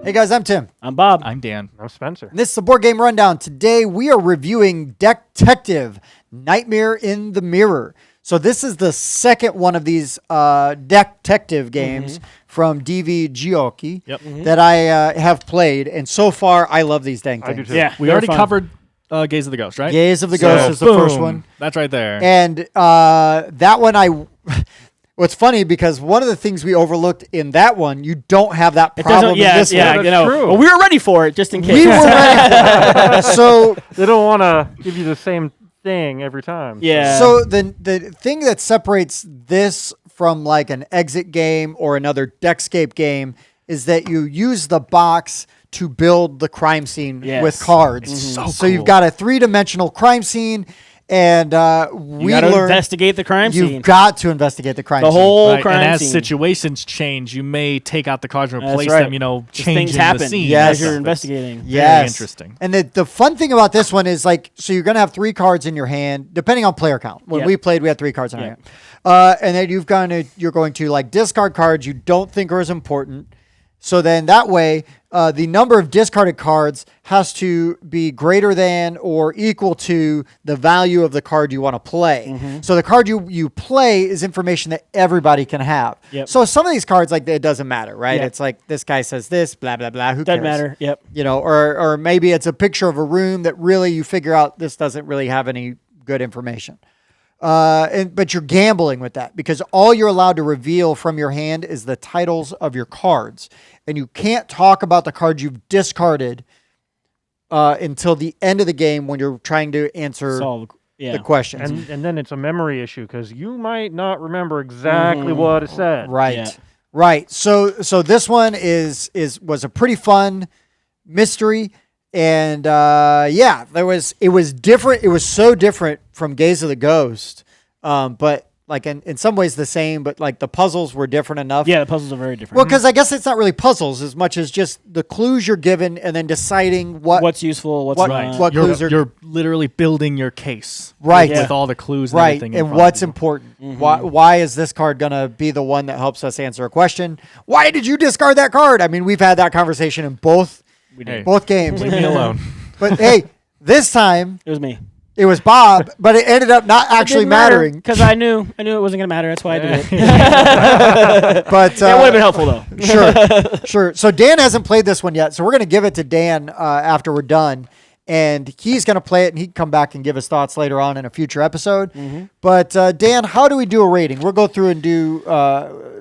Hey guys, I'm Tim. I'm Bob. I'm Dan. I'm Spencer. And this is the Board Game Rundown. Today we are reviewing Decktective, Nightmare in the Mirror. So this is the second one of these Decktective games from DV Giochi that I have played. And so far, I love these dang things. I do too. Yeah, We already covered Gaze of the Ghost, right? Gaze of the Ghost is the first one. That's right there. And that one what's funny because one of the things we overlooked in that one, you don't have that problem in this one. Yeah, true. Well, we were ready for it just in case. We were ready. So They don't want to give you the same thing every time. Yeah. So the thing that separates this from like an exit game or another Deckscape game is that you use the box to build the crime scene with cards. So you've got a 3-dimensional crime scene, and we gotta learned investigate the crime scene. You've got to investigate the crime The scene. whole Right, crime and as scene. situations change, you may take out the cards and That's replace right. them, Just changing things happen the scene. Yes. as you're It's investigating. Yes. Very interesting. And the fun thing about this one is like, so you're going to have 3 cards in your hand, depending on player count. When we played, we had 3 cards in our hand. And then you're going to like discard cards you don't think are as important. So then that way, the number of discarded cards has to be greater than or equal to the value of the card you want to play. So the card you play is information that everybody can have. So some of these cards, like it doesn't matter, right? It's like this guy says this, blah, blah, blah. Who Doesn't cares? matter. Yep. Or maybe it's a picture of a room that really you figure out this doesn't really have any good information. But you're gambling with that because all you're allowed to reveal from your hand is the titles of your cards. And you can't talk about the cards you've discarded until the end of the game when you're trying to answer the questions. And then it's a memory issue because you might not remember exactly what it said. Right. Right. So this one was a pretty fun mystery. And it was different. It was so different from Gaze of the Ghost, but like in some ways the same. But like the puzzles were different enough. Yeah, the puzzles are very different. Well, because I guess it's not really puzzles as much as just the clues you're given and then deciding what's useful, what's not. what clues are You're literally building your case, Right. with all the clues and right, everything. in and front of what's you. important. Why is this card gonna be the one that helps us answer a question? Why did you discard that card? I mean, we've had that conversation in both games. Leave me alone. But hey, this time It was me. it was Bob, but it ended up not actually mattering. Because I knew it wasn't going to matter. That's why I did it. But That would have been helpful, though. sure. So Dan hasn't played this one yet, so we're going to give it to Dan after we're done. And he's going to play it, and he can come back and give his thoughts later on in a future episode. But Dan, how do we do a rating? We'll go through and do...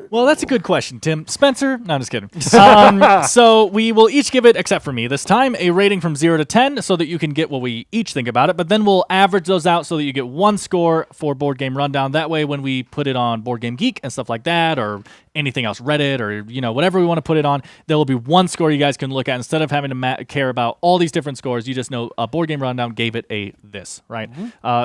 Well, that's a good question, Tim. Spencer? No, I'm just kidding. So we will each give it, except for me this time, a rating from 0 to 10 so that you can get what we each think about it. But then we'll average those out so that you get one score for Board Game Rundown. That way, when we put it on Board Game Geek and stuff like that, or anything else, Reddit, or whatever we want to put it on, there will be one score you guys can look at. Instead of having to care about all these different scores, you just know Board Game Rundown gave it a this, right?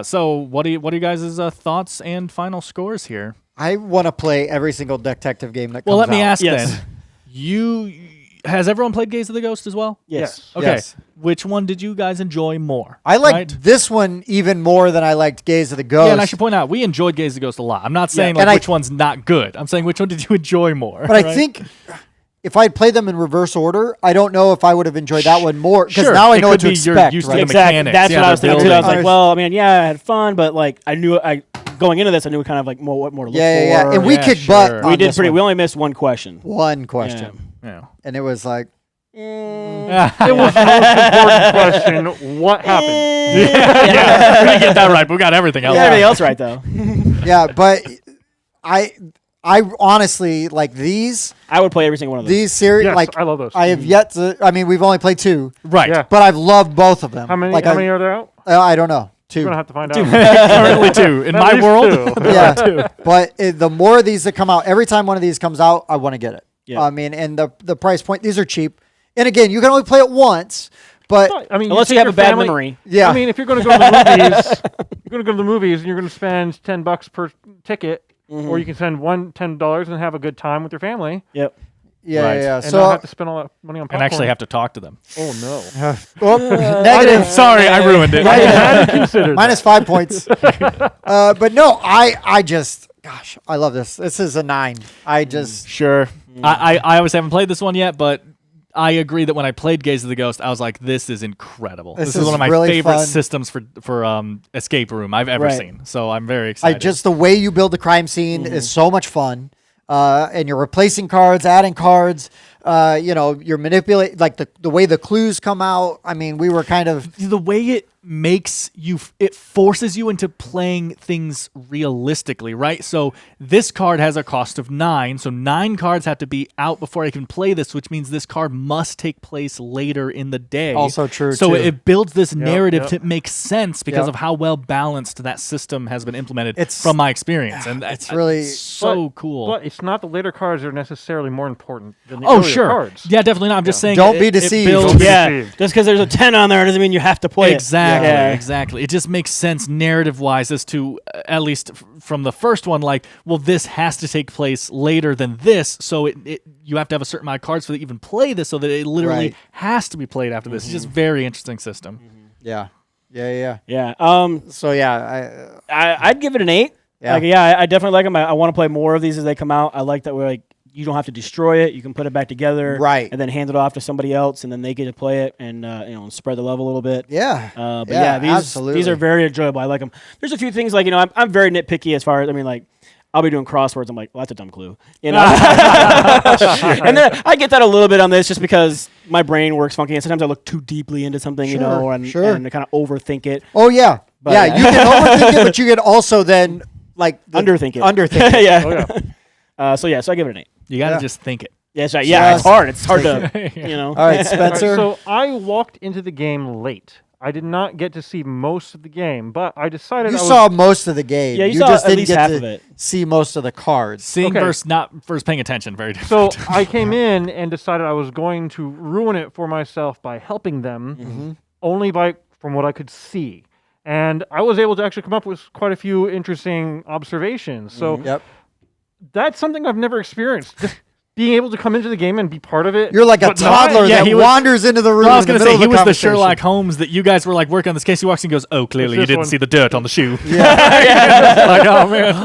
So what are you guys' thoughts and final scores here? I want to play every single Decktective game that comes out. Well, let me ask Yes. then. Has everyone played Gaze of the Ghost as well? Yes. Okay. Yes. Which one did you guys enjoy more? I liked this one even more than I liked Gaze of the Ghost. Yeah, and I should point out, we enjoyed Gaze of the Ghost a lot. I'm not saying which one's not good. I'm saying which one did you enjoy more? But I think if I'd played them in reverse order, I don't know if I would have enjoyed that one more. Because now I know what to expect. Used to Right? the mechanics. That's what I was thinking, too. I was like, building. well, I mean, yeah, I had fun, but like, going into this, I knew kind of like what more to look for. Yeah. And we kicked sure. butt. We on did this pretty. one. We only missed one question. One question. Yeah. And it was like, It was the most important question. What happened? We didn't get that right, but we got everything else. Yeah, everything else right, though. yeah, but I honestly like these. I would play every single one of those. These series, Yes, like I love those. I have yet to. I mean, we've only played 2, Right. Yeah. but I've loved both of them. How many? Like How many are there out? I don't know. 2. We're gonna have to find out. Currently 2. In At my least world, 2. there are 2. But the more of these that come out, every time one of these comes out, I want to get it. Yeah. I mean, and the price point, these are cheap. And again, you can only play it once, but I mean, Unless you take have your a bad family- memory. yeah. I mean, if you're going to go to the movies, you're going to go to the movies and you're going to spend $10 per ticket, or you can spend $10 and have a good time with your family, Yep. yeah, Right. yeah. and So not have to spend all that money on And popcorn. actually have to talk to them. Oh no! negative. Sorry, I ruined it. I hadn't considered Minus 5 points. But no, I just, gosh, I love this. This is a 9. I just, Sure. I obviously haven't played this one yet, but I agree that when I played Gaze of the Ghost, I was like, this is incredible. This is one of my really favorite fun. systems for escape room I've ever seen. So I'm very excited. Just the way you build the crime scene is so much fun. And you're replacing cards, adding cards. You're manipulating, like the way the clues come out. I mean, we were kind of the way it makes you, it forces you into playing things realistically, right? So this card has a cost of 9, so 9 cards have to be out before I can play this, which means this card must take place later in the day. Also true, So too. it builds this narrative yep. to make sense because of how well balanced that system has been implemented It's- from my experience, and it's really so cool. But it's not the later cards that are necessarily more important than the Oh, earlier sure. cards. Yeah, definitely not. I'm just saying. Don't be it deceived. builds- Don't be Yeah, deceived. just because there's a 10 on there doesn't mean you have to play Exactly, it. Yeah. exactly. It just makes sense narrative-wise as to, at least from the first one, like, well, this has to take place later than this, so you have to have a certain amount of cards for to even play this, so that it literally Right. has to be played after this. It's just very interesting system. yeah. Yeah. So yeah, I'd give it an 8. Yeah. Like, I definitely like them. I want to play more of these as they come out. I like that we're like, you don't have to destroy it. You can put it back together, Right. and then hand it off to somebody else, and then they get to play it and spread the love a little bit. yeah. But yeah, these absolutely. are very enjoyable. I like them. There's a few things like I'm very nitpicky as far as like I'll be doing crosswords. I'm like, well, that's a dumb clue, and then I get that a little bit on this just because my brain works funky, and sometimes I look too deeply into something, and kind of overthink it. Oh yeah, But, yeah. You can overthink it, but you can also then like Underthink it. Underthink it. yeah. Oh, yeah. So I give it an 8. You got to Yeah. just think it. Yeah, that's right. Yeah, it's hard. It's hard to, All right, Spencer. So I walked into the game late. I did not get to see most of the game, but I decided you I was saw most of the game. Yeah, you just saw at didn't least get half to of it. see most of the cards. Seeing Okay. versus not first paying attention, very So different. I came in and decided I was going to ruin it for myself by helping them, only from what I could see. And I was able to actually come up with quite a few interesting observations. So Yep. that's something I've never experienced. Just being able to come into the game and be part of it. You're like a but not- toddler yeah, that he was- wanders into the room. Well, I was in going the to say, middle he of was a the conversation. Sherlock Holmes that you guys were like working on this case. He walks in and goes, oh, clearly you this didn't one. see the dirt on the shoe. Yeah. Like, oh, man.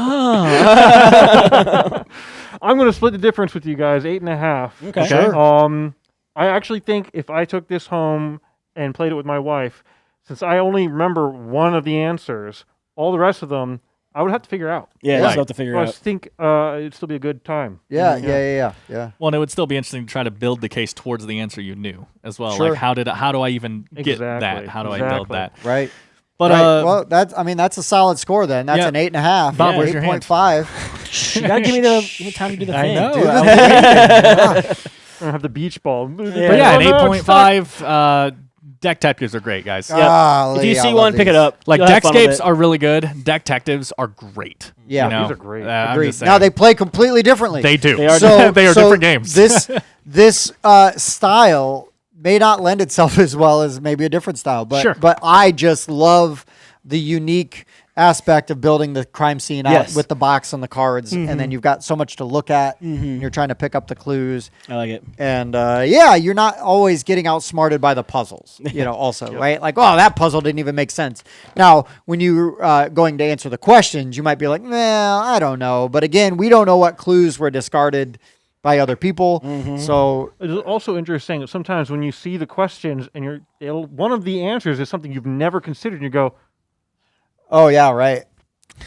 I'm going to split the difference with you guys, 8.5. Okay. Sure. I actually think if I took this home and played it with my wife, since I only remember one of the answers, all the rest of them I would have to figure out. Yeah, Right. just have to figure So I out. think it'd still be a good time. Yeah. Well, and it would still be interesting to try to build the case towards the answer you knew as well. Sure. Like, how do I even get that? Exactly, How do I build exactly. that? Right. But Right. Well, that's a solid score then. That's Yeah. an 8.5. Bob, Yeah. where's your hand? 8.5. You gotta give me the time to do the I thing. know. Dude, Well, that's- I don't have the beach ball. But yeah, an Oh, no, it's stuck. 8.5. Decktectives are great, guys. Golly, If you I see love one, pick these. it up. Like You'll have fun with Deckscapes it. are really good. Decktectives are great. Yeah. you know? These are great. I'm Agreed. just saying. Now they play completely differently. They do. They are they are so different games. This style may not lend itself as well as maybe a different style, but Sure. but I just love the unique aspect of building the crime scene out Yes. with the box and the cards, and then you've got so much to look at. And you're trying to pick up the clues, I like it. and you're not always getting outsmarted by the puzzles. Also, right? Like, oh, that puzzle didn't even make sense. Now, when you're going to answer the questions, you might be like, well, I don't know. But again, we don't know what clues were discarded by other people. So It's also interesting that sometimes when you see the questions and one of the answers is something you've never considered, and you go, oh yeah, right.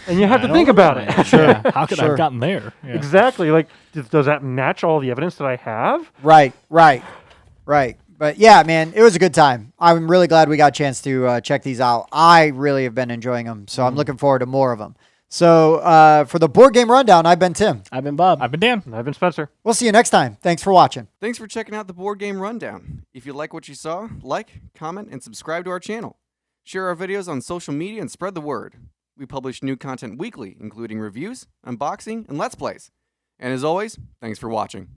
and you have to think about it. Yeah. How could I Sure. have gotten there? Yeah. Exactly. Like, does that match all the evidence that I have? Right. But yeah, man, it was a good time. I'm really glad we got a chance to check these out. I really have been enjoying them, so I'm looking forward to more of them. So for the Board Game Rundown, I've been Tim. I've been Bob. I've been Dan. And I've been Spencer. We'll see you next time. Thanks for watching. Thanks for checking out the Board Game Rundown. If you like what you saw, like, comment, and subscribe to our channel. Share our videos on social media and spread the word. We publish new content weekly, including reviews, unboxing, and Let's Plays. And as always, thanks for watching.